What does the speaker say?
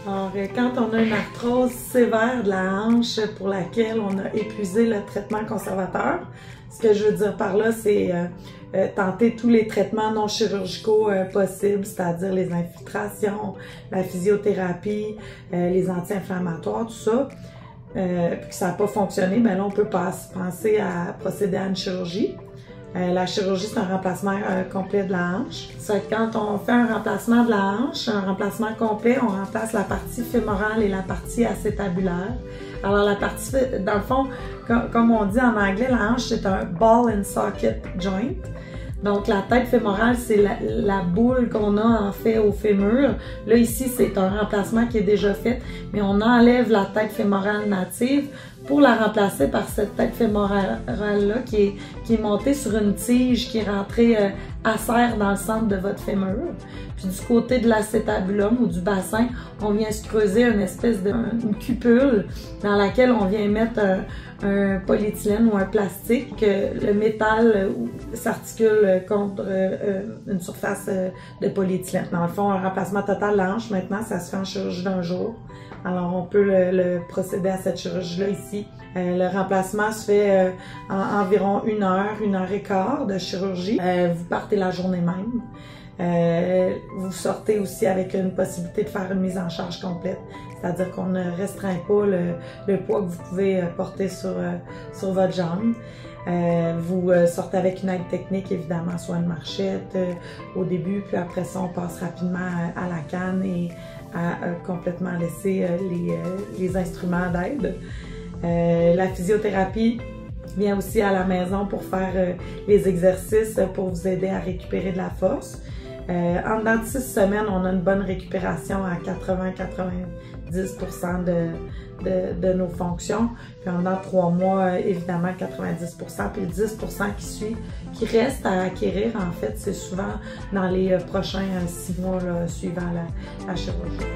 Alors, quand on a une arthrose sévère de la hanche pour laquelle on a épuisé le traitement conservateur, ce que je veux dire par là, c'est tenter tous les traitements non chirurgicaux possibles, c'est-à-dire les infiltrations, la physiothérapie, les anti-inflammatoires, tout ça. Puis que ça n'a pas fonctionné, ben là, on peut penser à procéder à une chirurgie. La chirurgie, c'est un remplacement complet de la hanche. Quand on fait un remplacement de la hanche, un remplacement complet, on remplace la partie fémorale et la partie acétabulaire. Alors la partie, dans le fond, comme on dit en anglais, la hanche, c'est un ball and socket joint. Donc la tête fémorale, c'est la boule qu'on a en fait au fémur. Là ici, c'est un remplacement qui est déjà fait, mais on enlève la tête fémorale native pour la remplacer par cette tête fémorale-là qui est montée sur une tige qui est rentrée à serre dans le centre de votre fémur. Puis du côté de l'acétabulum ou du bassin, on vient se creuser une espèce de cupule dans laquelle on vient mettre un polyéthylène ou un plastique, que le métal s'articule contre une surface de polyéthylène. Dans le fond, un remplacement total de la hanche, maintenant, ça se fait en chirurgie d'un jour. Alors, on peut procéder à cette chirurgie-là ici. Le remplacement se fait en environ 1 heure et quart de chirurgie. Vous partez la journée même. Vous sortez aussi avec une possibilité de faire une mise en charge complète. C'est-à-dire qu'on ne restreint pas le poids que vous pouvez porter sur votre jambe. Vous sortez avec une aide technique, évidemment, soit une marchette au début, puis après ça, on passe rapidement à la canne et à complètement laisser les instruments d'aide. La physiothérapie vient aussi à la maison pour faire les exercices pour vous aider à récupérer de la force. En dedans de 6 semaines, on a une bonne récupération à 80-90% de nos fonctions. Puis en dedans de 3 mois, évidemment 90%. Puis le 10% qui reste à acquérir, en fait, c'est souvent dans les prochains 6 mois là, suivant la chirurgie.